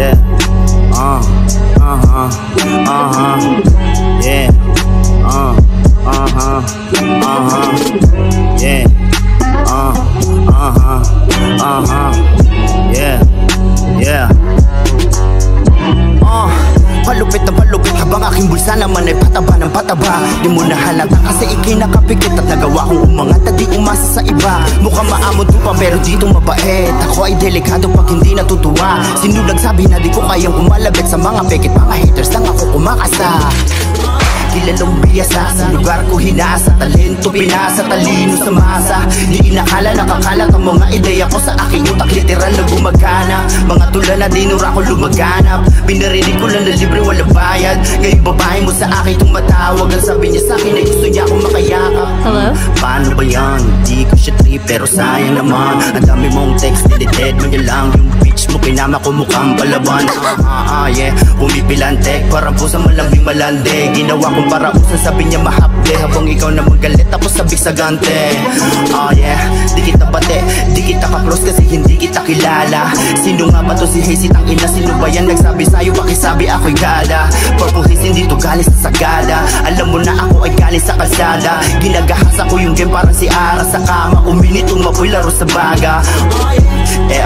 Yeah. Yeah. Yeah. Yeah. Palupit na palupit habang aking bulsa naman ay pataba ng pataba. Di mo na halata kasi ikinakapikit at nagawa kong umangat at di umasa sa iba. Mukhang maamon pa pero dito mabait. Ako ay delikado pag hindi natutuwa. Sino nagsabi na di ko kayang kumalabit sa mga pekit? Mga haters lang ako kumakasa. Kilalang biyasa, sa lugar ko hinasa. Talento pinasa, talino sa masa. Di inakala nakakalat ang mga ideya ko sa aking utak. Literal na gumagana. Mga tula na dinura ko lumaganap. Pinarinig ko lang na libre walang bayad. Ngayon babae mo sa akin tumatawag. Ang sabi niya sa akin ay gusto niya akong makayakap. Hello? Paano ba yan? Di ko siya trip pero sayang naman. Ang dami mong text, deleted mo niya lang. Yung bitch mo pinama ko mukhang palaban. Yeah, pumipilante parang pusa malambing malande. Ginawa ko para usan sabi niya mahapde. Habang ikaw na magalit tapos sabik sa gante. Yeah, di kita bate, di kita ka-close kasi hindi kita kilala. Sino nga ba to si Hazy tang ina? Sino ba yan nagsabi sa'yo? Pakisabi ako'y gala. Purple Haze hindi to galing sa sagada. Alam mo na ako ay galing sa kalsada. Ginagahasa ko yung game parang si Ara sa kama. Uminit umapoy laro sa baga.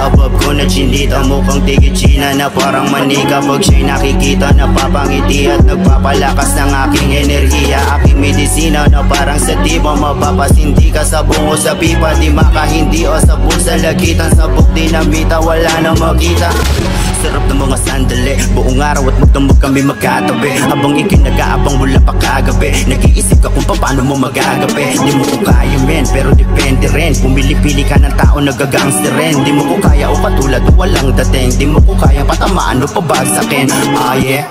Above ko na chinita mukhang tigit-china na parang manika. Pag siya'y nakikita napapangiti at nagpapalakas ng aking enerhiya. Aking medisina na parang sa tiba. Mapapasindi ka sa bungo sa pipa. Di makahindi o sa bulsa lagitan. Sa dinamita wala na makita. Sarap ng mga sandali. Buong araw at magdamag kami magkatabi. Habang ikinag-aabang wala pa kagabi. Nag-iisip ka kung paano mo magagabi. Di mo ko kaya men pero depende rin. Pumili-pili ka ng tao nagagangster rin. Di mo ko kaya o katulad o walang dating. Di mo ko kaya patamaan o pabagsakin. Yeah.